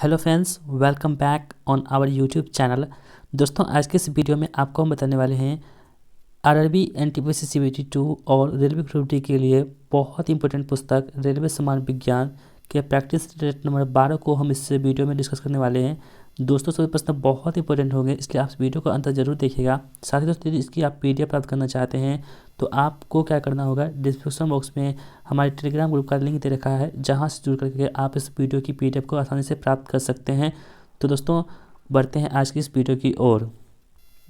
Hello friends, welcome back on our YouTube channel. दोस्तों, आज के इस वीडियो में आपको हम बताने वाले हैं आरआरबी एनटीपीसी सीबीटी 2 और रेलवे ग्रुप डी के लिए बहुत इंपॉर्टेंट पुस्तक रेलवे सामान्य विज्ञान के प्रैक्टिस सेट नंबर 12 को हम इस वीडियो में डिस्कस करने वाले हैं। दोस्तों, सभी प्रश्न बहुत इंपॉर्टेंट होंगे, इसलिए आप इस वीडियो को अंत जरूर देखिएगा। साथ ही दोस्तों, यदि इसकी आप पीडीएफ प्राप्त करना चाहते हैं तो आपको क्या करना होगा, डिस्क्रिप्शन बॉक्स में हमारे टेलीग्राम ग्रुप का लिंक दे रखा है, जहां से जुड़ करके आप इस वीडियो की पीडीएफ को आसानी से प्राप्त कर सकते हैं। तो दोस्तों, बढ़ते हैं आज की इस वीडियो की ओर।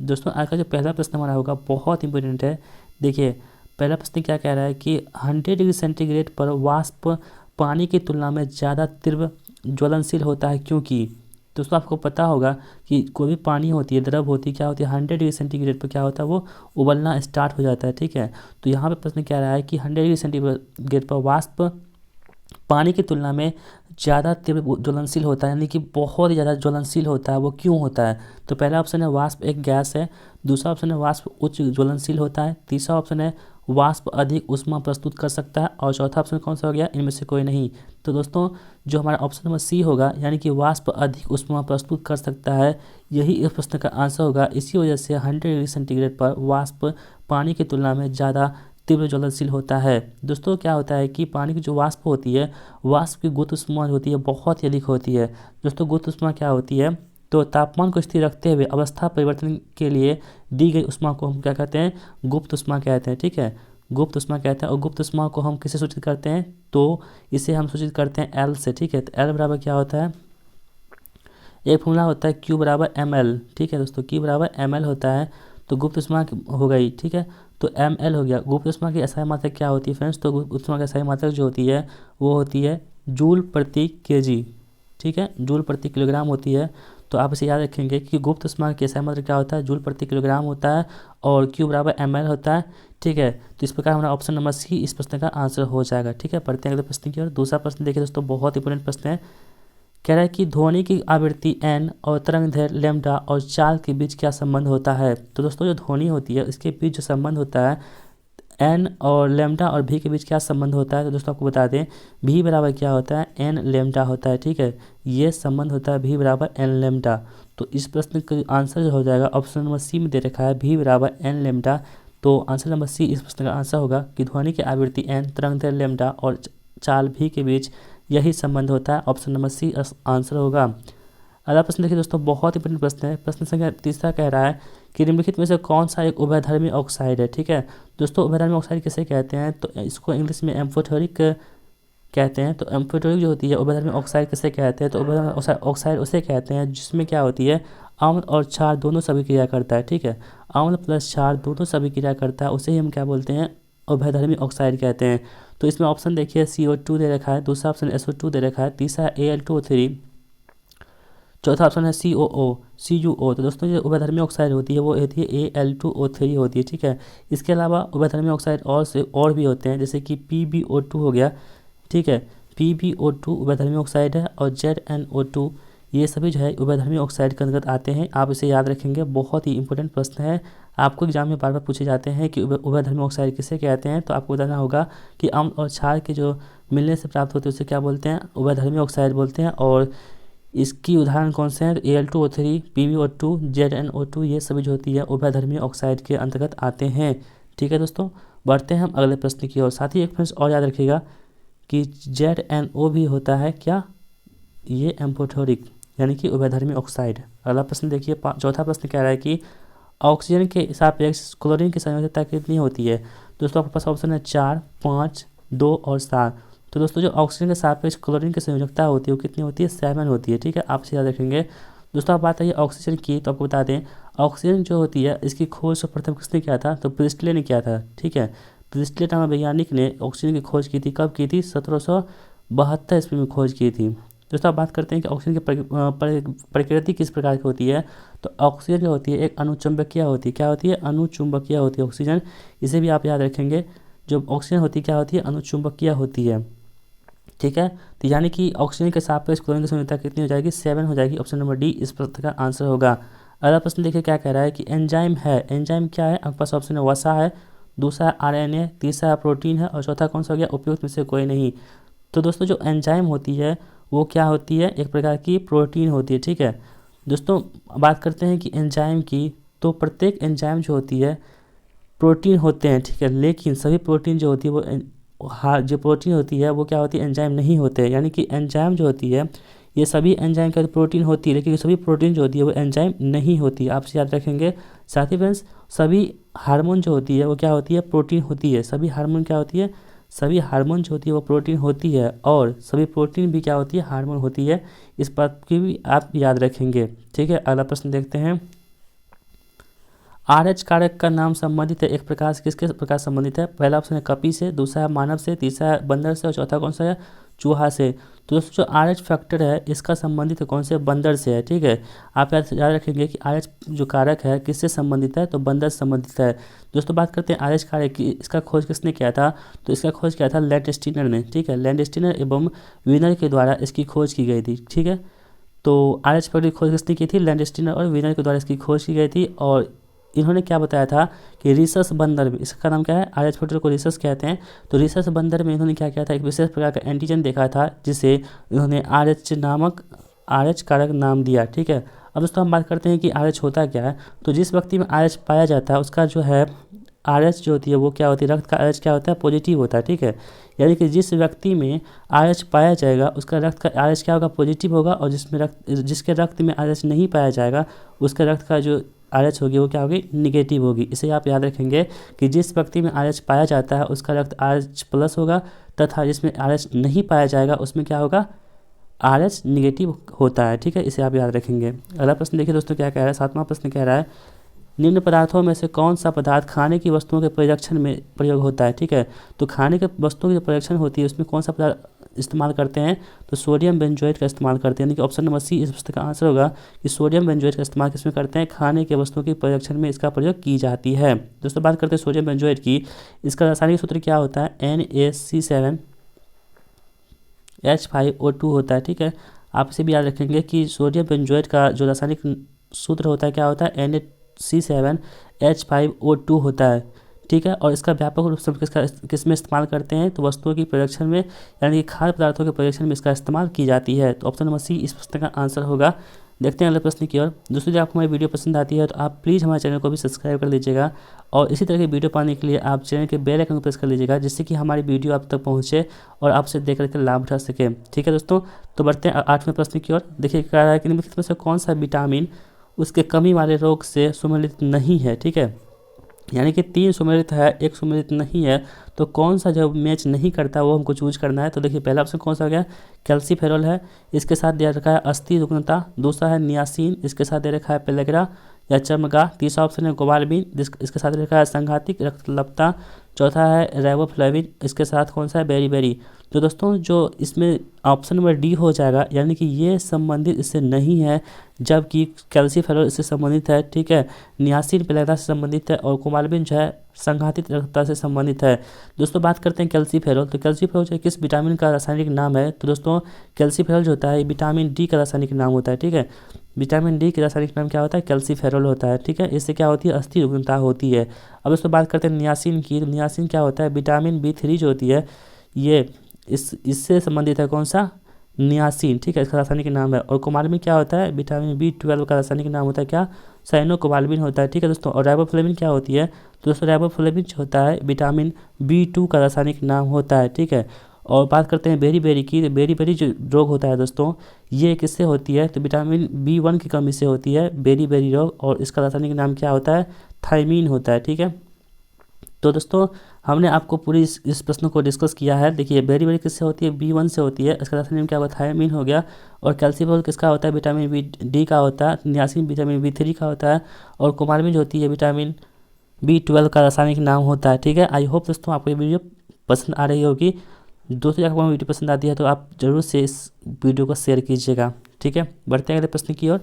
दोस्तों, आज का जो पहला प्रश्न हमारा होगा बहुत इंपॉर्टेंट है। देखिए, पहला प्रश्न क्या कह रहा है कि 100 डिग्री सेंटीग्रेड पर वाष्प पानी की तुलना में ज़्यादा तीव्र ज्वलनशील होता है, क्योंकि दोस्तों आपको पता होगा कि कोई भी पानी होती है, द्रव होती है, क्या होती है, 100 डिग्री सेंटीग्रेड पर क्या होता है, वो उबलना स्टार्ट हो जाता है। ठीक है, तो यहाँ पे प्रश्न क्या रहा है कि 100 डिग्री सेंटीग्रेड पर वाष्प पानी की तुलना में ज़्यादा तीव्र ज्वलनशील होता है, यानी कि बहुत ही ज़्यादा ज्वलनशील होता है। वो क्यों होता है? तो पहला ऑप्शन है वाष्प एक गैस है, दूसरा ऑप्शन है वाष्प उच्च ज्वलनशील होता है, तीसरा ऑप्शन है वाष्प अधिक ऊष्मा प्रस्तुत कर सकता है, और चौथा ऑप्शन कौन सा हो गया? इनमें से कोई नहीं। तो दोस्तों, जो हमारा ऑप्शन नंबर सी होगा, यानी कि वाष्प अधिक ऊष्मा प्रस्तुत कर सकता है, यही इस प्रश्न का आंसर होगा। इसी वजह से 100 डिग्री सेंटीग्रेड पर वाष्प पानी की तुलना में ज़्यादा तीव्र ज्वलनशील होता है। दोस्तों, क्या होता है कि पानी की जो वाष्प होती है, वाष्प की गुरुत्व ऊष्मा होती है बहुत ही अधिक होती है। दोस्तों, गुरुत्व ऊष्मा क्या होती है? तो तापमान को स्थिर रखते हुए अवस्था परिवर्तन के लिए दी गई ऊष्मा को हम क्या कहते हैं? गुप्त ऊष्मा कहते हैं। ठीक है, गुप्त ऊष्मा कहते हैं। और गुप्त ऊष्मा को हम किसे सूचित करते हैं? तो इसे हम सूचित करते हैं एल से। ठीक है, तो एल बराबर क्या होता है? एक फॉर्मूला होता है क्यू बराबर एम एल। ठीक है दोस्तों, क्यू बराबर एम एल होता है। तो गुप्त ऊष्मा हो गई। ठीक है, तो एम एल हो गया। गुप्त ऊष्मा की अस्थायी मात्रक क्या होती है फ्रेंड्स? तो गुप्त ऊष्मा की अस्थायी मात्रक जो होती है वो होती है जूल प्रति केजी। ठीक है, जूल प्रति किलोग्राम होती है। तो आप इसे याद रखेंगे कि गुप्त ऊष्मा की अस्थायी मात्रक क्या होता है? जूल प्रति किलोग्राम होता है, और क्यू बराबर एम एल होता है। ठीक है, तो इस प्रकार हमारा ऑप्शन नंबर सी इस प्रश्न का आंसर हो जाएगा। ठीक है, पढ़ते हैं अगले प्रश्न की ओर। दूसरा प्रश्न देखिए दोस्तों, बहुत इंपॉर्टेंट प्रश्न है। कह रहा है कि ध्वनि की आवृत्ति n और तरंग दैर्ध्य लैम्डा और चाल के बीच क्या संबंध होता है? तो दोस्तों, जो ध्वनि होती है इसके बीच जो संबंध होता है, n और लैम्डा और v के बीच क्या संबंध होता है? तो दोस्तों आपको बता दें, v बराबर क्या होता है? n लैम्डा होता है। ठीक है, ये संबंध होता है v बराबर n लैम्डा। तो इस प्रश्न का आंसर जो हो जाएगा, ऑप्शन नंबर सी में दे रखा है v बराबर n लैम्डा। तो आंसर नंबर सी इस प्रश्न का आंसर होगा कि ध्वनि की आवृत्ति n, तरंग दैर्ध्य लैम्डा और चाल v के बीच यही संबंध होता है। ऑप्शन नंबर सी आंसर होगा। अगला प्रश्न देखिए दोस्तों, बहुत इंपॉर्टेंट प्रश्न है। प्रश्न संख्या तीसरा कह रहा है कि निम्नलिखित में से कौन सा एक उभयधर्मी ऑक्साइड है? ठीक है दोस्तों, उभयधर्मी ऑक्साइड किसे कहते हैं? तो इसको इंग्लिश में एम्फोटेरिक कहते हैं। तो एम्फोटेरिक जो होती है उभयधर्मी ऑक्साइड किसे कहते हैं? तो उभयधर्मी ऑक्साइड उसे कहते हैं जिसमें क्या होती है, अम्ल और क्षार दोनों सभी क्रिया करता है। ठीक है, अम्ल प्लस क्षार दोनों सभी क्रिया करता है, उसे ही हम क्या बोलते हैं? उभयधर्मी ऑक्साइड कहते हैं। तो इसमें ऑप्शन देखिए CO2 दे रखा है, दूसरा ऑप्शन SO2 दे रखा है, तीसरा Al2O3, चौथा ऑप्शन है CuO। तो दोस्तों, जो उभयधर्मी ऑक्साइड होती है वो होती है Al2O3 होती है। ठीक है, इसके अलावा उभयधर्मी ऑक्साइड और भी होते हैं, जैसे कि PbO2 हो गया। ठीक है, PbO2 उभयधर्मी ऑक्साइड है, और ZnO2, ये सभी जो है उभयधर्मी ऑक्साइड के अंतर्गत आते हैं। आप इसे याद रखेंगे, बहुत ही इंपॉर्टेंट प्रश्न है। आपको एग्जाम में बार बार पूछे जाते हैं कि उभयधर्मी ऑक्साइड किसे कहते हैं। तो आपको बताना होगा कि अम्ल और क्षार के जो मिलने से प्राप्त होते हैं उसे क्या बोलते हैं? उभयधर्मी ऑक्साइड बोलते हैं। और इसकी उदाहरण कौन से हैं? Al2O3, PbO2, ZnO2, ये सभी जो होती है उभयधर्मी ऑक्साइड के अंतर्गत आते हैं। ठीक है दोस्तों, बढ़ते हैं हम अगले प्रश्न की ओर। साथ ही एक फ्रेंड्स और याद रखिएगा कि ZnO भी होता है क्या? ये एम्फोटेरिक यानी कि उभयधर्मी ऑक्साइड। अगला प्रश्न देखिए, चौथा प्रश्न कह रहा है कि ऑक्सीजन के सापेक्ष क्लोरीन की संयोजकता कितनी होती है? दोस्तों, आपके पास ऑप्शन है 4, 5, 2 और 7। तो दोस्तों, जो ऑक्सीजन के सापेक्ष क्लोरीन की संयोजकता होती है वो कितनी होती है? 7 होती है। ठीक है, आप इसे याद रखेंगे। दोस्तों, आप बात है ऑक्सीजन की, तो आपको बता दें ऑक्सीजन जो होती है इसकी खोज सर्वप्रथम किसने किया था? तो प्रिस्टले ने किया था। ठीक है, प्रिस्टले नामक वैज्ञानिक ने ऑक्सीजन की खोज की थी। कब की थी? 1772 ईस्वी में खोज की थी। दोस्तों, आप बात करते हैं कि ऑक्सीजन की प्रकृति किस प्रकार की होती है। तो ऑक्सीजन जो होती है एक अणुचुंबकीय होती है। क्या होती है? अणुचुंबकीय होती है ऑक्सीजन। इसे भी आप याद रखेंगे, जो ऑक्सीजन होती है क्या होती है? अणुचुंबकीय होती है। ठीक है, तो यानी कि ऑक्सीजन के सापेक्ष क्लोरीन की संयोजकता कितनी हो जाएगी? 7 हो जाएगी। ऑप्शन नंबर डी इस प्रश्न का आंसर होगा। अगला प्रश्न देखिए क्या कह रहा है कि एंजाइम है। एंजाइम क्या है? आपके पास ऑप्शन है वसा है, दूसरा RNA, तीसरा प्रोटीन है, और चौथा कौन सा हो गया? उपयुक्त में से कोई नहीं। तो दोस्तों, जो एंजाइम होती है वो क्या होती है, एक प्रकार की प्रोटीन होती है। ठीक है दोस्तों, बात करते हैं कि एंजाइम की, तो प्रत्येक एंजाइम जो होती है प्रोटीन होते हैं। ठीक है, लेकिन सभी प्रोटीन जो होती है वो जो प्रोटीन होती है वो क्या होती है, एंजाइम नहीं होते हैं। यानी कि एंजाइम जो होती है ये सभी एंजाइम का प्रोटीन होती है, लेकिन सभी प्रोटीन जो होती है वो एंजाइम नहीं होती है। आपसे याद रखेंगे। साथ ही फ्रेंड्स, सभी हार्मोन जो होती है वो क्या होती है, प्रोटीन होती है। सभी हार्मोन क्या होती है, सभी हार्मोन जो होती है वो प्रोटीन होती है, और सभी प्रोटीन भी क्या होती है, हार्मोन होती है। इस बात की भी आप याद रखेंगे। ठीक है, अगला प्रश्न देखते हैं। RH कारक का नाम संबंधित है एक प्रकार से किसके प्रकार संबंधित है। पहला ऑप्शन है कपी से, दूसरा है मानव से, तीसरा है बंदर से, और चौथा कौन सा है, चूहा से। तो दोस्तों जो RH फैक्टर है इसका संबंधित कौन से, बंदर से है। ठीक है, आप याद रखेंगे कि RH जो कारक है किससे संबंधित है, तो बंदर से संबंधित है। दोस्तों बात करते हैं RH कारक की, इसका खोज किसने किया था, तो इसका खोज किया था लैंडस्टीनर ने। ठीक है, लैंडस्टीनर एवं वीनर के द्वारा इसकी खोज की गई थी। ठीक है, तो RH फैक्टर की खोज किसने की थी, लैंडस्टीनर और वीनर के द्वारा इसकी खोज की गई थी। और इन्होंने क्या बताया था कि रिसस बंदर में, इसका नाम क्या है, RH फैक्टर को रिसस कहते हैं। तो रिसस बंदर में इन्होंने क्या किया था, एक विशेष प्रकार का एंटीजन देखा था जिसे इन्होंने RH कारक नाम दिया। ठीक है, अब दोस्तों हम बात करते हैं कि RH होता क्या है। तो जिस व्यक्ति में RH पाया जाता है उसका जो है RH जो होती है वो क्या होती है, रक्त का RH क्या होता है, पॉजिटिव होता है। ठीक है, यानी कि जिस व्यक्ति में RH पाया जाएगा उसका रक्त का RH क्या होगा, पॉजिटिव होगा, और जिसके रक्त में RH नहीं पाया जाएगा उसका रक्त का जो RH होगी वो क्या होगी, निगेटिव होगी। इसे आप याद रखेंगे कि जिस व्यक्ति में RH पाया जाता है उसका रक्त RH प्लस होगा, तथा जिसमें RH नहीं पाया जाएगा उसमें क्या होगा, RH निगेटिव होता है। ठीक है, इसे आप याद रखेंगे। अगला प्रश्न देखिए दोस्तों क्या कह रहा है, 7वां प्रश्न कह रहा है, निम्न पदार्थों में से कौन सा पदार्थ खाने की वस्तुओं के परिरक्षण में प्रयोग होता है। ठीक है, तो खाने के वस्तुओं की जो परिरक्षण होती है उसमें कौन सा पदार्थ इस्तेमाल करते हैं, तो सोडियम बेंजोएट का इस्तेमाल करते हैं। यानी कि ऑप्शन नंबर सी इस प्रश्न का आंसर होगा कि सोडियम बेंजोएट का इस्तेमाल किसमें करते हैं, खाने के वस्तुओं के परिरक्षण में इसका प्रयोग की जाती है। दोस्तों बात करते हैं सोडियम बेंजोएट की, इसका रासायनिक सूत्र क्या होता है, NaC7H5O2 होता है। ठीक है, आप इसे भी याद रखेंगे कि सोडियम बेंजोएट का जो रासायनिक सूत्र होता है क्या होता है, NaC7H5O2 होता है। ठीक है, और इसका व्यापक रूप से किस में इस्तेमाल करते हैं, तो वस्तुओं की परिरक्षण में, यानी कि खाद्य पदार्थों के परिरक्षण में इसका इस्तेमाल की जाती है। तो ऑप्शन नंबर सी इस प्रश्न का आंसर होगा। देखते हैं अगले प्रश्न की ओर। दोस्तों यदि आपको हमारी वीडियो पसंद आती है तो आप प्लीज़ हमारे चैनल को भी सब्सक्राइब कर लीजिएगा, और इसी तरह की वीडियो पाने के लिए आप चैनल के बेल आइकन को प्रेस कर लीजिएगा, जिससे कि हमारी वीडियो आप तक पहुँचे और आपसे देख करके लाभ उठा सके। ठीक है दोस्तों, तो बढ़ते हैं 8वें प्रश्न की ओर। देखिए कह रहा है कि निम्नलिखित में से कौन सा विटामिन उसके कमी वाले रोग से सुमेलित नहीं है। ठीक है, यानी कि 3 सुमेलित है, 1 सुमेलित नहीं है, तो कौन सा जब मैच नहीं करता वो हमको चूज करना है। तो देखिए पहला ऑप्शन कौन सा हो गया, कैल्सीफेरॉल है, इसके साथ दे रखा है अस्थि रुग्णता। दूसरा है नियासिन, इसके साथ दे रखा है पेलेग्रा या चर्मगा। तीसरा ऑप्शन है कोबालमिन, इसके साथ दे रखा है संघातिक रक्तलपता। चौथा है राइबोफ्लेविन, इसके साथ कौन सा है, बेरी। तो दोस्तों जो इसमें ऑप्शन नंबर डी हो जाएगा, यानी कि ये संबंधित इससे नहीं है, जबकि कैल्सीफेरॉल इससे संबंधित है। ठीक है, नियासिन पेलेग्रा से संबंधित है, और कोबालमिन जो है संघातिक रक्तता से संबंधित है। दोस्तों बात करते हैं कैल्सीफेरॉल। तो कैल्सीफेरॉल जो किस विटामिन का रासायनिक नाम है, तो दोस्तों कैल्सीफेरॉल जो होता है विटामिन डी का रासायनिक नाम होता है। ठीक है, विटामिन डी का रासायनिक नाम क्या होता है, कैल्सीफेरॉल होता है। ठीक है, इससे क्या होती है, अस्थि रुग्णता होती है। अब दोस्तों बात करते हैं नियासिन की। तो नियासिन क्या होता है, विटामिन B3 जो होती है ये इससे संबंधित है, कौन सा, नियासिन। ठीक है, इसका रासायनिक नाम है। और कोबालमिन क्या होता है, विटामिन B12 का रासायनिक नाम होता है क्या, साइनोकोबालमिन होता है। ठीक है दोस्तों, और राइबोफ्लेविन क्या होती है, तो दोस्तों राइबोफ्लेविन जो होता है विटामिन B2 का रासायनिक नाम होता है। ठीक है, और बात करते हैं बेरी की। तो बेरी जो रोग होता है दोस्तों ये किससे होती है, तो विटामिन B1 की कमी से होती है बेरी रोग, और इसका रासायनिक नाम क्या होता है, थायमीन होता है। ठीक है, तो दोस्तों हमने आपको पूरी इस प्रश्न को डिस्कस किया है। देखिए बेरी किससे होती है, B1 से होती है, इसका रासायनिक क्या होगा, थायमीन हो गया। और कैल्सीफेरॉल किसका होता है, विटामिन D का होता है। नियासिन विटामिन B3 का होता है, और कोबालमिन जो होती है विटामिन B12 का रासायनिक नाम होता है। ठीक है, आई होप दोस्तों आपको ये वीडियो पसंद आ रही होगी। दोस्तों अगर वीडियो पसंद आती है तो आप जरूर से इस वीडियो को शेयर कीजिएगा। ठीक है, बढ़ते हैं अगले प्रश्न की ओर।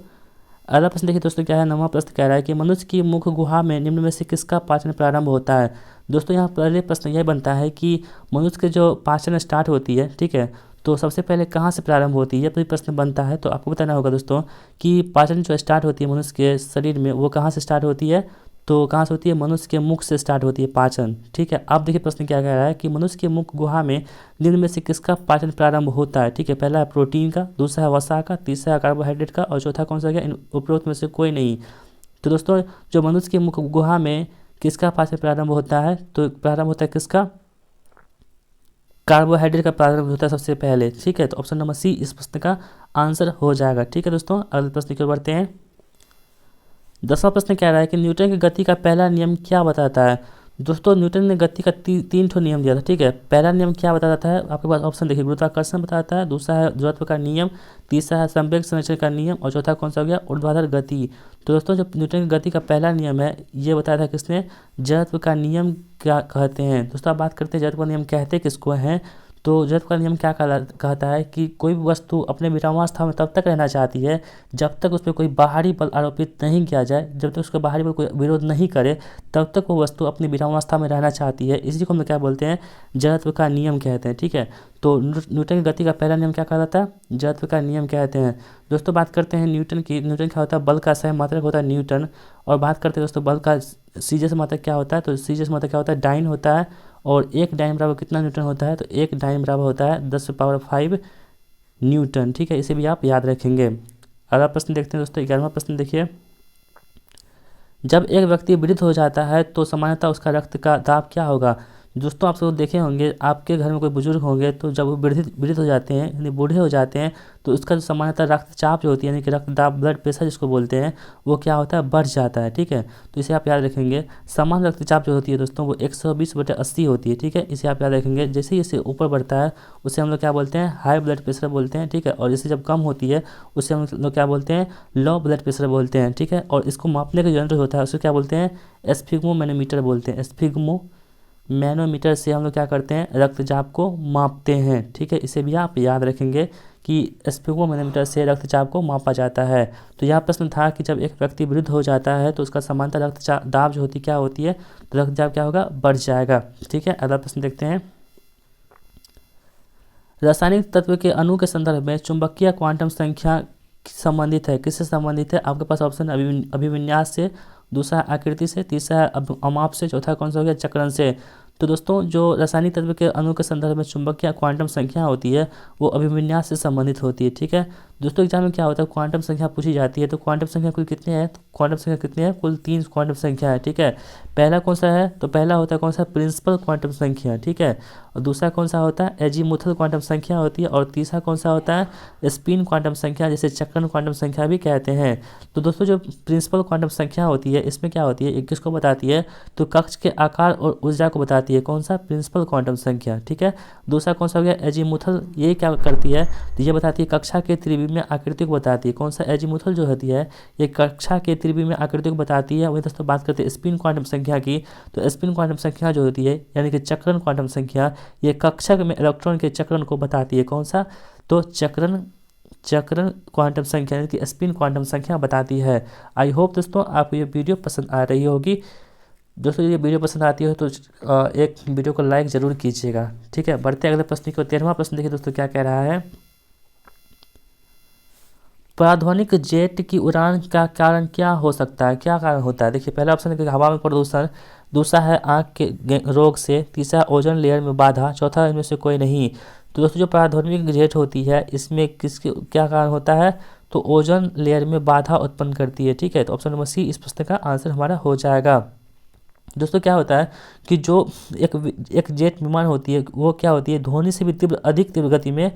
अगला प्रश्न देखिए दोस्तों क्या है, 9वां प्रश्न कह रहा है कि मनुष्य की मुख गुहा में निम्न में से किसका पाचन प्रारंभ होता है। दोस्तों यहाँ पहले प्रश्न यह बनता है कि मनुष्य के जो पाचन स्टार्ट होती है, ठीक है, तो सबसे पहले कहाँ से प्रारंभ होती है, तो प्रश्न बनता है। तो आपको बताना होगा दोस्तों कि पाचन जो स्टार्ट होती है मनुष्य के शरीर में वो कहाँ से स्टार्ट होती है, तो कहाँ से होती है, मनुष्य के मुख से स्टार्ट होती है पाचन। ठीक है, अब देखिए प्रश्न क्या कह रहा है कि मनुष्य के मुख गुहा में निम्न में से किसका पाचन प्रारंभ होता है। ठीक है, पहला है प्रोटीन का, दूसरा है वसा का, तीसरा है कार्बोहाइड्रेट का, और चौथा कौन सा गया, इन उपरोक्त में से कोई नहीं। तो दोस्तों जो मनुष्य के मुख गुहा में किसका पाचन प्रारंभ होता है, तो प्रारंभ होता है किसका, कार्बोहाइड्रेट का प्रारंभ होता है सबसे पहले। ठीक है, तो ऑप्शन नंबर सी इस प्रश्न का आंसर हो जाएगा। ठीक है दोस्तों, अगले प्रश्न की ओर बढ़ते हैं। 10वां प्रश्न कह रहा है कि न्यूटन की गति का पहला नियम क्या बताता है। दोस्तों न्यूटन ने गति का तीन ठो नियम दिया था। ठीक है, पहला नियम क्या बताता है, आपके पास ऑप्शन देखिए, गुरुत्वाकर्षण बताता है, दूसरा है जड़त्व का नियम, तीसरा है संवेग संरक्षण का नियम, और चौथा कौन सा हो गया, ऊर्ध्वाधर गति। तो दोस्तों जो न्यूटन की गति का पहला नियम है ये बताया था किसने, जड़त्व का नियम क्या कहते हैं। दोस्तों आप बात करते हैं जड़त्व का नियम कहते किसको हैं, तो जड़त्व का नियम क्या कहता है कि कोई भी वस्तु अपने विरामावस्था में तब तक रहना चाहती है जब तक उस पर कोई बाहरी बल आरोपित नहीं किया जाए, जब तक उसका बाहरी बल कोई विरोध नहीं करे तब तक वो वस्तु अपनी विरामावस्था में रहना चाहती है। इसी को हम क्या बोलते हैं, जड़त्व का नियम कहते हैं। ठीक है, तो न्यूटन की गति का पहला नियम क्या कहलाता है, जड़त्व का नियम कहते हैं। दोस्तों बात करते हैं न्यूटन की, न्यूटन क्या होता है, बल का सह मात्रक होता है न्यूटन। और बात करते हैं दोस्तों बल का सीजियस मात्रक क्या होता है, तो सीजियस मात्रक क्या होता है, डाइन होता है। और एक डाइन बराबर कितना न्यूटन होता है, तो एक डाइन बराबर होता है 10⁵ न्यूटन। ठीक है, इसे भी आप याद रखेंगे। अगला प्रश्न देखते हैं दोस्तों, 11वां प्रश्न देखिए, जब एक व्यक्ति वृद्ध हो जाता है तो सामान्यतः उसका रक्त का दाब क्या होगा। दोस्तों आप सब देखे होंगे, आपके घर में कोई बुजुर्ग होंगे तो जब वो वृद्ध हो जाते हैं यानी बूढ़े हो जाते हैं तो उसका जो सामान्यतः रक्तचाप जो होती है यानी कि रक्तदाब, ब्लड प्रेशर जिसको बोलते हैं, वो क्या होता है, बढ़ जाता है। ठीक है, तो इसे आप याद रखेंगे। सामान्य रक्तचाप जो होती है दोस्तों वो 120/80 होती है। ठीक है, इसे आप याद रखेंगे। जैसे ही इसे ऊपर बढ़ता है उसे हम लोग क्या बोलते हैं, हाई ब्लड प्रेशर बोलते हैं। ठीक है, और इसे जब कम होती है उसे हम लोग क्या बोलते हैं, लो ब्लड प्रेशर बोलते हैं। ठीक है, और इसको मापने का यंत्र होता है उसे क्या बोलते हैं, स्फिग्मो मैनोमीटर बोलते हैं। स्फिग्मो मैनोमीटर से हम लोग क्या करते हैं, रक्तचाप को मापते हैं। ठीक है, इसे भी आप याद रखेंगे कि स्फिग्मो मैनोमीटर से रक्तचाप को मापा जाता है। तो यह प्रश्न था कि जब एक व्यक्ति वृद्ध हो जाता है तो उसका सामान्यतः रक्तचाप दाब जो होती क्या होती है, तो रक्तचाप क्या होगा, बढ़ जाएगा। ठीक है, अगला प्रश्न देखते हैं, रासायनिक तत्व के अणु के संदर्भ में चुंबकीय क्वांटम संख्या संबंधित है, किससे संबंधित है। आपके पास ऑप्शन अभिविन्यास से, दूसरा आकृति से, तीसरा अमाप से, चौथा कौन सा हो गया, चक्रण से। तो दोस्तों जो रासायनिक तत्व के अणु के संदर्भ में चुंबकीय क्वांटम संख्या होती है वो अभिविन्यास से संबंधित होती है। ठीक है दोस्तों, एग्जाम में क्या होता है, क्वांटम संख्या पूछी जाती है। तो क्वांटम संख्या कुल कितने हैं, तो क्वांटम संख्या कितने हैं, कुल 3 क्वांटम संख्या है। ठीक है, पहला कौन सा है, तो पहला होता है कौन सा, प्रिंसिपल क्वांटम संख्या। ठीक है, और दूसरा कौन सा होता है, एजीमुथल क्वांटम संख्या होती है, और तीसरा कौन सा होता है, स्पिन क्वांटम संख्या, जिसे चक्रण क्वांटम संख्या भी कहते हैं। तो दोस्तों जो प्रिंसिपल क्वांटम संख्या होती है इसमें क्या होती है, एक किसको बताती है, तो कक्ष के आकार और ऊर्जा को बताती है, कौन सा, प्रिंसिपल क्वांटम संख्या। ठीक है, दूसरा कौन सा हो गया, एजीमुथल, ये क्या करती है, तो ये बताती है कक्षा के त्रिविमीय आकृति को बताती है। कौन सा, एजीमुथल जो होती है ये कक्षा के त्रिविमीय आकृति को बताती है। वही दोस्तों बात करते हैं स्पिन क्वांटम संख्या की, तो स्पिन क्वांटम संख्या जो होती है यानी कि चक्रण क्वांटम संख्या, ये कक्षा में इलेक्ट्रॉन के चक्रण को बताती है। कौन सा, तो चक्रण क्वांटम संख्या यानी कि स्पिन क्वांटम संख्या बताती है। आई होप दोस्तों आपको ये वीडियो पसंद आ रही होगी। दोस्तों ये वीडियो पसंद आती हो तो एक वीडियो को लाइक ज़रूर कीजिएगा। ठीक है, बढ़ते अगले प्रश्न की। 13वां प्रश्न देखिए दोस्तों क्या कह रहा है, प्राध्वनिक जेट की उड़ान का कारण क्या हो सकता है, क्या कारण होता है। देखिए पहला ऑप्शन है कि हवा में प्रदूषण, दूसरा है आँख के रोग से, तीसरा ओजोन लेयर में बाधा, चौथा इनमें से कोई नहीं। तो दोस्तों जो प्राध्वनिक जेट होती है इसमें किसके क्या कारण होता है, तो ओजोन लेयर में बाधा उत्पन्न करती है। ठीक है, तो ऑप्शन नंबर सी इस प्रश्न का आंसर हमारा हो जाएगा। दोस्तों क्या होता है कि जो एक जेट विमान होती है वो क्या होती है, ध्वनि से भी अधिक तीव्र गति में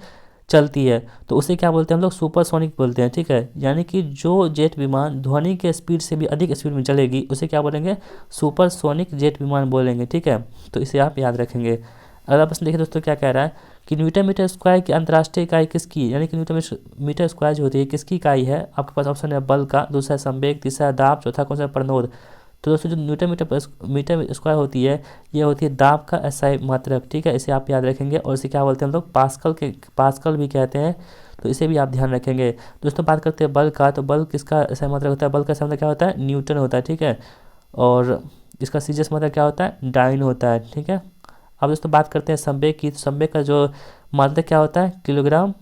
चलती है, तो उसे क्या बोलते हैं हम लोग, सुपरसोनिक बोलते हैं। ठीक है, यानी कि जो जेट विमान ध्वनि के स्पीड से भी अधिक स्पीड में चलेगी उसे क्या बोलेंगे, सुपरसोनिक जेट विमान बोलेंगे। ठीक है, तो इसे आप याद रखेंगे। अगला प्रश्न देखिए दोस्तों क्या कह रहा है कि न्यूटन मीटर स्क्वायर की अंतर्राष्ट्रीय इकाई किसकी, यानी कि न्यूटन मीटर स्क्वायर जो होती है किसकी इकाई है। आपके पास ऑप्शन है बल का, दूसरा संवेग, तीसरा दाब, चौथा कौन सा, प्रणोद। तो दोस्तों जो न्यूटन मीटर स्क्वायर होती है ये होती है दाब का एसआई मात्रक। ठीक है, इसे आप याद रखेंगे। और इसे क्या बोलते हैं हम लोग, पास्कल भी कहते हैं, तो इसे भी आप ध्यान रखेंगे। दोस्तों बात करते हैं बल का, तो बल किसका एसआई मात्रक होता है, बल का एसआई मात्रक क्या होता है, न्यूटन होता है। ठीक है, और इसका सीजियस मात्रक क्या होता है, डाइन होता है। ठीक है, अब दोस्तों बात करते हैं संवेग की, तो संवेग का जो मात्रक क्या होता है, किलोग्राम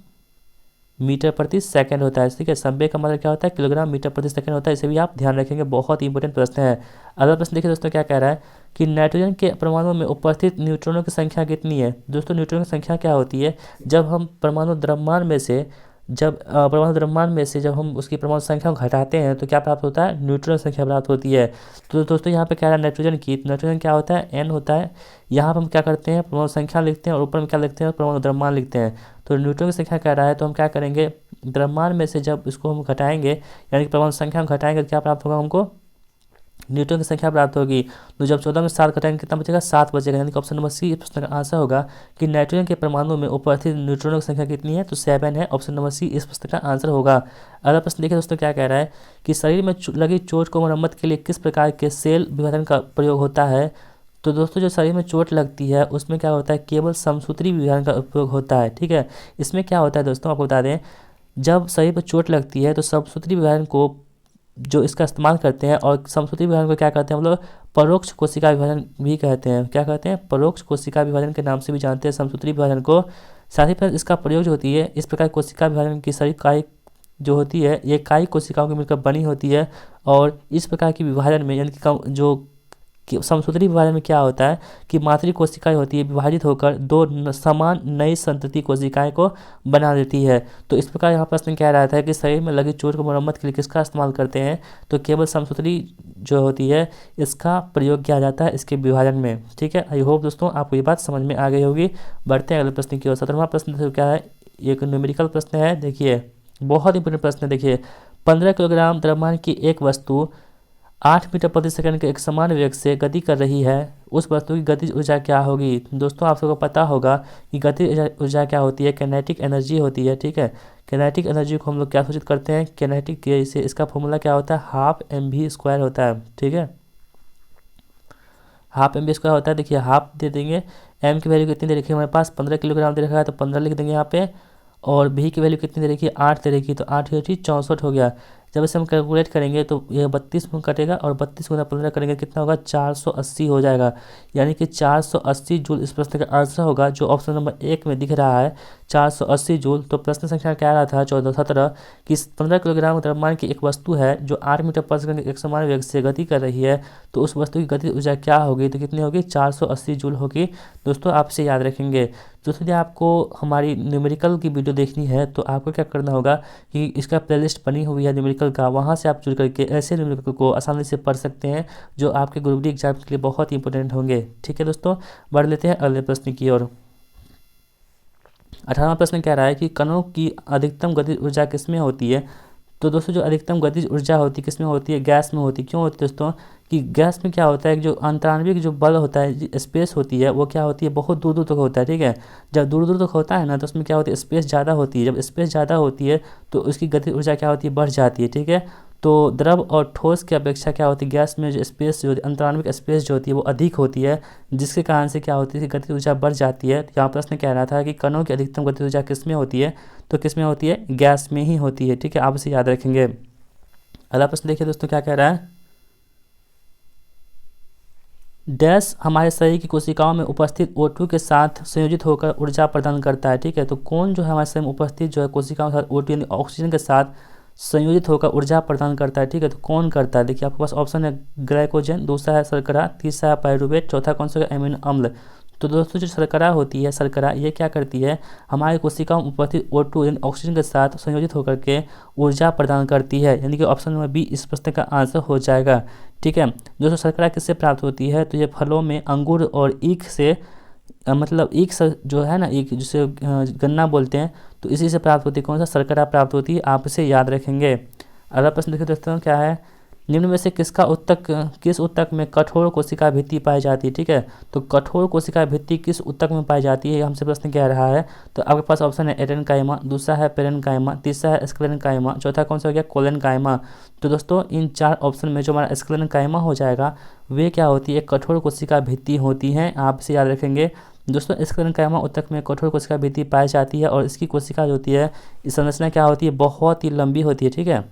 मीटर प्रति सेकंड होता है, ठीक है। 90 का मतलब क्या होता है, किलोग्राम मीटर प्रति सेकंड होता है। इसे भी आप ध्यान रखेंगे, बहुत ही इंपॉर्टेंट प्रश्न है। अगला प्रश्न देखिए दोस्तों, क्या कह रहा है कि नाइट्रोजन के परमाणु में उपस्थित न्यूट्रॉनों की संख्या कितनी है। दोस्तों न्यूट्रॉन की संख्या क्या होती है, जब हम परमाणु द्रव्यमान में से जब हम उसकी परमाणु संख्या को घटाते हैं तो क्या प्राप्त होता है, न्यूट्रॉन संख्या प्राप्त होती है। तो दोस्तों यहाँ पे क्या है, नाइट्रोजन की, नाइट्रोजन क्या होता है, n होता है। यहाँ पर हम क्या करते हैं, परमाणु संख्या लिखते हैं और ऊपर में क्या लिखते हैं, परमाणु द्रव्यमान लिखते हैं। तो न्यूट्रॉन की संख्या कह रहा है तो हम क्या करेंगे, द्रव्यमान में से जब इसको हम घटाएंगे यानी कि परमाणु संख्या हम घटाएंगे तो क्या प्राप्त होगा, हमको न्यूट्रॉन की संख्या प्राप्त होगी। तो जब 14 में 7 घटाएंगे कितना बचेगा, 7 बचेगा। यानी कि ऑप्शन नंबर सी इस प्रश्न का आंसर होगा कि नाइट्रोजन के परमाणु में उपस्थित न्यूट्रॉनों की संख्या कितनी है, तो 7 है। ऑप्शन नंबर सी इस प्रश्न का आंसर होगा। अगला प्रश्न देखिए दोस्तों, क्या कह रहा है कि शरीर में लगी चोट को मरम्मत के लिए किस प्रकार के सेल विभाजन का प्रयोग होता है। तो दोस्तों जो शरीर में चोट लगती है उसमें क्या होता है, केवल समसूत्री विभाजन का उपयोग होता है, ठीक है। इसमें क्या होता है दोस्तों, आपको बता दें, जब शरीर पर चोट लगती है तो समसूत्री विभाजन को जो इसका इस्तेमाल करते हैं, और समसूत्री विभाजन को क्या कहते हैं, हम लोग परोक्ष कोशिका विभाजन भी कहते हैं। क्या कहते हैं, परोक्ष कोशिका विभाजन के नाम से भी जानते हैं समसूत्री विभाजन को। साथ ही साथ इसका प्रयोग जो होती है, इस प्रकार कोशिका विभाजन की सारी कायिक जो होती है ये कायिक कोशिकाओं की मिलकर बनी होती है। और इस प्रकार की विभाजन में यानी कि जो कि समसूत्री विभाजन में क्या होता है कि मातृ कोशिकाएं होती है विभाजित होकर दो समान नई संतति कोशिकाएं को बना देती है। तो इस प्रकार यहाँ प्रश्न कह रहा था कि शरीर में लगी चोट को मरम्मत के लिए किसका इस्तेमाल करते हैं, तो केवल समसूत्री जो होती है इसका प्रयोग किया जाता है इसके विभाजन में, ठीक है। आई होप दोस्तों आपको ये बात समझ में आ गई होगी। बढ़ते हैं अगले प्रश्न की ओर। 17वां प्रश्न तो क्या है, एक न्यूमेरिकल प्रश्न है। देखिए बहुत इंपॉर्टेंट प्रश्न है। देखिए 15 किलोग्राम द्रव्यमान की एक वस्तु 8 मीटर प्रति सेकंड के एक समान वेग से गति कर रही है, उस वस्तु की गतिज ऊर्जा क्या होगी। दोस्तों आप सबको पता होगा कि गतिज ऊर्जा क्या होती है, काइनेटिक एनर्जी होती है, ठीक है। काइनेटिक एनर्जी को हम लोग क्या सूचित करते हैं, काइनेटिक के से इसका फॉर्मूला क्या होता है, हाफ mv² होता है, ठीक है। हाफ mv² होता है। देखिए हाफ दे देंगे, m की वैल्यू कितनी दे रखी है हमारे पास, 15 किलोग्राम दे रखा है तो 15 लिख देंगे यहाँ पे। और v की वैल्यू कितनी दे रखी है, 8 दे रखी है तो 8 64 हो गया। जब इसे हम कैलकुलेट करेंगे तो ये 32 में कटेगा और 32 गुना 15 करेंगे कितना होगा, 480 हो जाएगा। यानी कि 480 जूल इस प्रश्न का आंसर होगा, जो ऑप्शन नंबर 1 में दिख रहा है 480 जूल। तो प्रश्न संख्या क्या रहा था 14-17 कि 15 किलोग्राम द्रव्यमान की एक वस्तु है जो 8 मीटर प्रति सेकंड के एक समान वेग से गति कर रही है, तो उस वस्तु की गति ऊर्जा क्या होगी, तो कितनी होगी, 480 जूल होगी। दोस्तों आपसे याद रखेंगे। दोस्तों यदि आपको हमारी न्यूमेरिकल की वीडियो देखनी है तो आपको क्या करना होगा कि इसका प्लेलिस्ट बनी हुई है न्यूमेरिकल का, वहाँ से आप जुड़ करके ऐसे न्यूमेरिकल को आसानी से पढ़ सकते हैं जो आपके ग्रुप डी एग्जाम के लिए बहुत ही इंपॉर्टेंट होंगे, ठीक है दोस्तों। बढ़ लेते हैं अगले प्रश्न की ओर। 18वां प्रश्न कह रहा है कि कणों की अधिकतम गतिज ऊर्जा किसमें होती है। तो दोस्तों जो अधिकतम गतिज ऊर्जा होती है किसमें होती है, गैस में होती है। क्यों होती है दोस्तों, कि गैस में क्या होता है, जो अंतराण्विक जो बल होता है, स्पेस होती है, वो क्या होती है, बहुत दूर दूर तक होता है, ठीक है। जब दूर दूर तक होता है ना तो उसमें क्या होती है, स्पेस ज़्यादा होती है। जब स्पेस ज़्यादा होती है तो उसकी गतिज ऊर्जा क्या होती है, बढ़ जाती है, ठीक है। तो द्रव और ठोस की अपेक्षा क्या होती है, गैस में जो स्पेस जो अंतराण्विक स्पेस जो होती है वो अधिक होती है, जिसके कारण से क्या होती है, गतिज ऊर्जा बढ़ जाती है। तो यहाँ प्रश्न कह रहा था कि कणों की अधिकतम गतिज ऊर्जा किस में होती है, तो किस में होती है, गैस में ही होती है, ठीक है। आप इसे याद रखेंगे। अगला प्रश्न देखिए दोस्तों क्या कह रहा है, डैश हमारे शरीर की कोशिकाओं में उपस्थित O2 के साथ संयोजित होकर ऊर्जा प्रदान करता है, ठीक है। तो कौन जो है हमारे शरीर में उपस्थित जो है कोशिकाओं के साथ O2 यानी ऑक्सीजन के साथ संयोजित होकर ऊर्जा प्रदान करता है, ठीक है। तो कौन करता है, देखिए आपके पास ऑप्शन है ग्लाइकोजन, दूसरा है शर्करा, तीसरा है पायरुवेट, चौथा कौन सा है, एमिनो अम्ल। तो दोस्तों जो शर्करा होती है, शर्करा ये क्या करती है, हमारी कोशिकाओं में उपस्थित O2 यानी ऑक्सीजन के साथ संयोजित होकर के ऊर्जा प्रदान करती है, यानी कि ऑप्शन नंबर बी इस प्रश्न का आंसर हो जाएगा, ठीक है। दोस्तों शर्करा किससे प्राप्त होती है, तो ये फलों में अंगूर और ईख से मतलब ईख जो है ना, ईख जिसे गन्ना बोलते हैं, तो इसी से प्राप्त होती है, कौन सा, शर्करा प्राप्त होती है। आप इसे याद रखेंगे। अगला प्रश्न देखिए दोस्तों क्या है, निम्न में से किस ऊतक में कठोर कोशिका भित्ति पाई जाती है, ठीक है। तो कठोर कोशिका भित्ति किस ऊतक में पाई जाती है, हमसे प्रश्न कह रहा है। तो आपके पास ऑप्शन है एरेनकाइमा, दूसरा है पेरेनकाइमा, तीसरा है स्क्लेरेनकाइमा, चौथा कौन सा हो गया, कोलेनकाइमा। तो दोस्तों इन 4 ऑप्शन में जो हमारा स्क्लेरेनकाइमा हो जाएगा वे क्या होती है, कठोर कोशिका भित्ति होती हैं, आप इसे याद रखेंगे। दोस्तों स्क्लेरेनकाइमा ऊतक में कठोर कोशिका भित्ति पाई जाती है और इसकी कोशिका जो होती है, इस संरचना क्या होती है, बहुत ही लंबी होती है, ठीक है।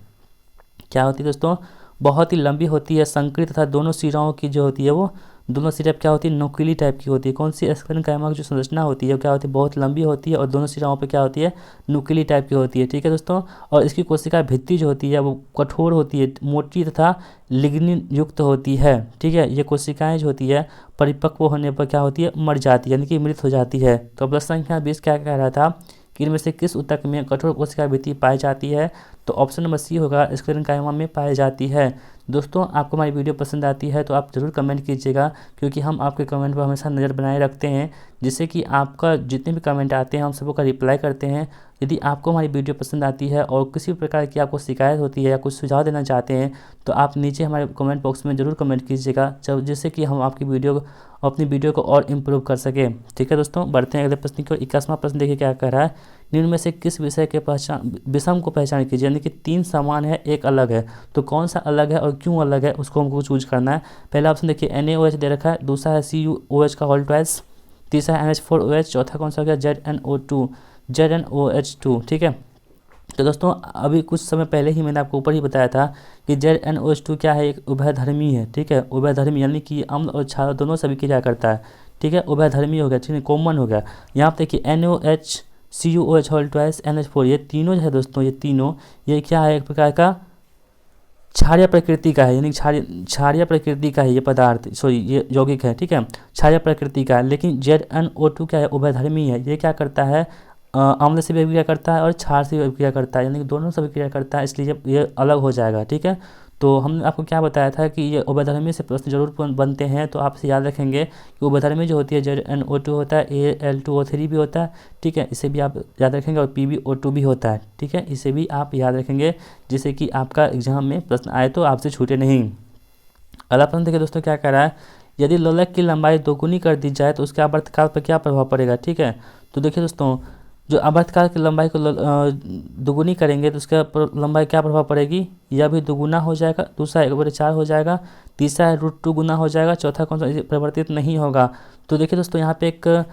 क्या होती है दोस्तों, बहुत ही लंबी होती है, संकरी तथा दोनों सिराओं की जो होती है वो दोनों सिरा क्या होती है, नुकीली टाइप की होती है। कौन सी स्क्लेरेंकाइमा की जो संरचना होती है वो क्या होती है, बहुत लंबी होती है और दोनों सिराओं पे क्या होती है, नुकीली टाइप की होती है। ठीक है दोस्तों, और इसकी कोशिका भित्ति जो होती है वो कठोर होती है, मोटी तथा लिग्निन युक्त होती है। ठीक है, ये कोशिकाएं जो होती है परिपक्व होने पर क्या होती है, मर जाती है, यानी कि मृत हो जाती है। तो प्रश्न संख्या 20 क्या कह रहा था कि इनमें से किस ऊतक में कठोर कोशिका भित्ति पाई जाती है, तो ऑप्शन नंबर सी होगा, स्क्लेरेंकाइमा में पाई जाती है। दोस्तों आपको हमारी वीडियो पसंद आती है तो आप ज़रूर कमेंट कीजिएगा, क्योंकि हम आपके कमेंट पर हमेशा नज़र बनाए रखते हैं, जिससे कि आपका जितने भी कमेंट आते हैं हम सबको रिप्लाई करते हैं। यदि आपको हमारी वीडियो पसंद आती है और किसी प्रकार की आपको शिकायत होती है या कुछ सुझाव देना चाहते हैं तो आप नीचे हमारे कमेंट बॉक्स में ज़रूर कमेंट कीजिएगा, जिससे कि हम आपकी अपनी वीडियो को और इम्प्रूव कर सकें। ठीक है दोस्तों, बढ़ते हैं अगले प्रश्न की ओर। 21वां प्रश्न देखिए क्या कह रहा है, निम्न में से किस विषय के विषम को पहचान कीजिए, यानी कि 3 समान है एक अलग है, तो कौन सा अलग है और क्यों अलग है उसको हमको चूज करना है। पहला ऑप्शन देखिए NaOH दे रखा है, दूसरा है CuOH का होल ट्वाइस, तीसरा है NH4OH, चौथा कौन सा हो गया ZnOH2। ठीक है, तो दोस्तों अभी कुछ समय पहले ही मैंने आपको ऊपर ही बताया था कि ZnOH2 क्या है, एक उभयधर्मी है। ठीक है, उभयधर्मी यानी कि अम्ल और क्षार दोनों सभी क्रिया करता है। ठीक है, उभयधर्मी हो गया, ठीक है, कॉमन हो गया। यहाँ पे देखिए NaOH, CuOH whole twice, NH4, ये तीनों जो है दोस्तों, ये तीनों ये क्या है, एक प्रकार का क्षारीय प्रकृति का है, यानी क्षारीय प्रकृति का है ये पदार्थ, सॉरी ये यौगिक है। ठीक है, क्षारीय प्रकृति का है। लेकिन ZnO2 क्या है, उभयधर्मी है, ये क्या करता है, अम्ल से भी अभिक्रिया करता है और क्षार से भी अभिक्रिया करता है, यानी कि दोनों से अभिक्रिया करता है, इसलिए ये अलग हो जाएगा। ठीक है, तो हमने आपको क्या बताया था कि ये उभयधर्मी से प्रश्न जरूर बनते हैं, तो आपसे याद रखेंगे कि उभयधर्मी जो होती है ZnO2 होता है, Al2O3 भी होता है। ठीक है, इसे भी आप याद रखेंगे, और PbO2 भी होता है। ठीक है, इसे भी आप याद रखेंगे, जिससे कि आपका एग्जाम में प्रश्न आए तो आपसे छूटे नहीं। अगला प्रश्न देखिए दोस्तों क्या कह रहा है, यदि लोलक की लंबाई दोगुनी कर दी जाए तो उसके आवर्तकाल पर क्या प्रभाव पड़ेगा। ठीक है, तो देखिए दोस्तों, जो आवर्तकाल की लंबाई को दोगुनी करेंगे तो उसका लंबाई क्या प्रभाव पड़ेगी, यह भी दोगुना हो जाएगा, दूसरा 1/4 हो जाएगा, तीसरा है √2 गुना हो जाएगा, चौथा कौन सा परिवर्तित नहीं होगा। तो देखिए दोस्तों, यहाँ पे एक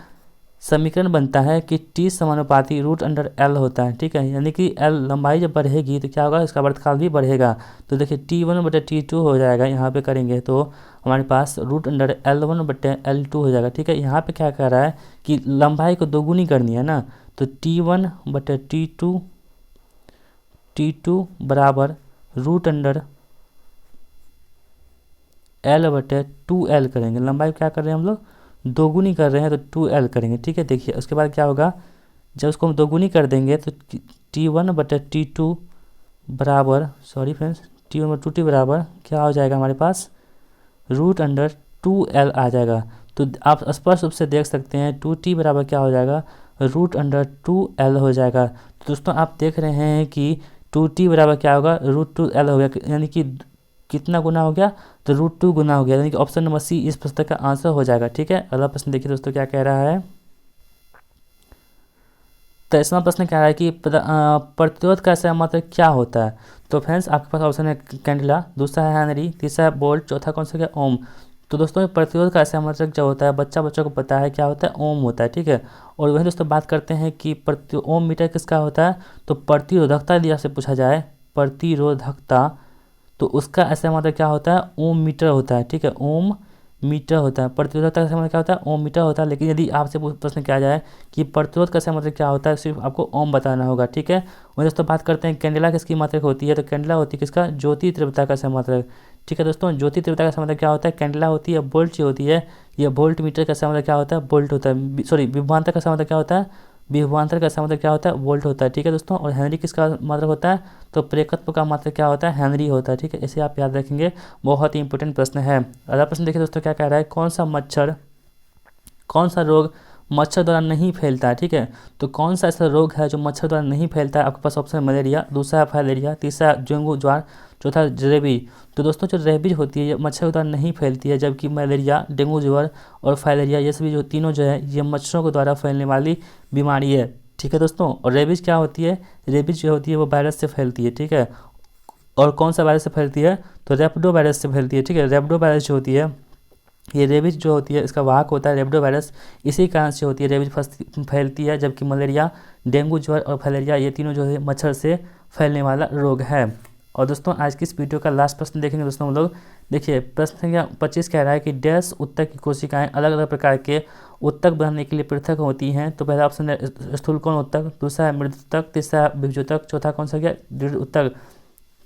समीकरण बनता है कि T समानुपाती √L होता है। ठीक है, यानी कि L लंबाई जब बढ़ेगी तो क्या होगा, इसका आवर्तकाल भी बढ़ेगा। तो देखिए T1/T2 हो जाएगा, यहाँ पे करेंगे तो हमारे पास √L1/L2 हो जाएगा। ठीक है, यहाँ पे क्या कह रहा है कि लंबाई को दोगुनी करनी है ना, तो T1/T2 बराबर √L/2L करेंगे। लंबाई क्या कर रहे हैं हम लोग, दोगुनी कर रहे हैं, तो 2L करेंगे। ठीक है, देखिए उसके बाद क्या होगा, जब उसको हम दोगुनी कर देंगे तो T1/T2 बराबर, सॉरी फ्रेंड्स, T1/2T बराबर क्या हो जाएगा हमारे पास, √2L आ जाएगा। तो आप स्पष्ट रूप से देख सकते हैं 2T बराबर क्या हो जाएगा, √2L हो जाएगा। तो दोस्तों आप देख रहे हैं कि 2T बराबर क्या होगा, √2L हो गया, यानी कि कितना गुना हो गया, तो √2 गुना हो गया, यानी कि ऑप्शन नंबर सी इस पुस्तक का आंसर हो जाएगा। ठीक है, अगला प्रश्न देखिए दोस्तों क्या कह रहा है, तो इसमें प्रश्न कह रहा है कि प्रतिरोध का सही मात्रक क्या होता है। तो फ्रेंड्स आपके पास ऑप्शन है कैंडिला, दूसरा है हेनरी, तीसरा है बोल्ट, चौथा कौन सा क्या, ओम। तो दोस्तों प्रतिरोध का सही मात्रक जो होता है बच्चों को पता है क्या होता है, ओम होता है। ठीक है, और वही दोस्तों बात करते हैं कि ओम मीटर किसका होता है, तो प्रतिरोधकता यदि आपसे पूछा जाए, प्रतिरोधकता, तो उसका ऐसा मतलब क्या होता है, ओम मीटर होता है। ठीक है, ओम मीटर होता है। प्रतिरोधकता का मतलब क्या होता है, ओम मीटर होता है। लेकिन यदि आपसे प्रश्न किया जाए कि प्रतिरोध का मतलब क्या होता है, सिर्फ आपको ओम बताना होगा। ठीक है, वही दोस्तों बात करते हैं कैंडेला किसकी मात्रक होती है, तो कैंडेला होती है किसका, ज्योति तीव्रता का समात्रक। ठीक है दोस्तों, ज्योति तीव्रता का समात्रक क्या होता है, कैंडेला होती है। बोल्ट जो होती है, ये वोल्ट मीटर का समात्रक क्या होता है, बोल्ट होता है, सॉरी विभवांतर का समात्रक क्या होता है, विभवांतर का समात्रक क्या होता है, वोल्ट होता है। ठीक है दोस्तों, और हेनरी किसका मात्रक होता है, तो प्रेरकत्व का मात्रक क्या होता है, हेनरी होता है। ठीक है, इसे आप याद रखेंगे, बहुत ही इंपॉर्टेंट प्रश्न है। अगला प्रश्न देखिए दोस्तों क्या कह रहा है, कौन सा रोग मच्छर द्वारा नहीं फैलता है। ठीक है, तो कौन सा ऐसा रोग है जो मच्छर द्वारा नहीं फैलता है, आपके पास ऑप्शन है मलेरिया, दूसरा है फाइलेरिया, तीसरा डेंगू ज्वार, चौथा रेबीज। तो दोस्तों जो रेबीज होती है ये मच्छर द्वारा नहीं फैलती है, जबकि मलेरिया, डेंगू ज्वार और फाइलेरिया ये सभी जो तीनों जो है ये मच्छरों के द्वारा फैलने वाली बीमारी है। ठीक है दोस्तों, और रेबीज क्या होती है, रेबीज जो होती है वो वायरस से फैलती है। ठीक है, और कौन सा वायरस से फैलती है, तो रेप्डो वायरस से फैलती है। ठीक है, रेप्डो वायरस जो होती है, ये रेबीज जो होती है इसका वाहक होता है रेप्डो वायरस, इसी कारण से होती है रेबीज फैलती है, जबकि मलेरिया, डेंगू ज्वर और फाइलेरिया ये तीनों जो है मच्छर से फैलने वाला रोग है। और दोस्तों आज की इस वीडियो का लास्ट प्रश्न देखेंगे दोस्तों हम लोग। देखिए प्रश्न संख्या 25 कह रहा है कि डैश उत्तक की कोशिकाएं अलग अलग प्रकार के उत्तक बनाने के लिए पृथक होती हैं। तो पहला ऑप्शन है स्थूलकोण उत्तक, दूसरा है मृदुत्तक, तीसरा विभज्योतक, चौथा कौन सा गया दृढ़ उत्तक।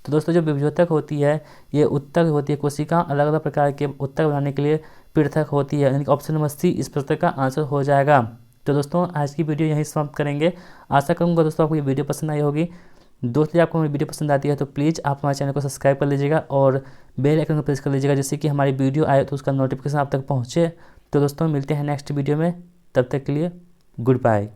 तो दोस्तों जो विभज्योतक होती है ये उत्तक होती है, कोशिका अलग अलग प्रकार के उत्तक बनाने के लिए पृथक होती है, यानी कि ऑप्शन नंबर सी इस प्रश्न का आंसर हो जाएगा। तो दोस्तों आज की वीडियो यहीं समाप्त करेंगे। आशा करूँगा दोस्तों आपको ये वीडियो पसंद आई होगी। दोस्तों आपको हमारी वीडियो पसंद आती है तो प्लीज़ आप हमारे चैनल को सब्सक्राइब कर लीजिएगा और बेल आइकन को प्रेस कर लीजिएगा, जिससे कि हमारी वीडियो आए तो उसका नोटिफिकेशन आप तक पहुँचे। तो दोस्तों मिलते हैं नेक्स्ट वीडियो में, तब तक के लिए गुड बाय।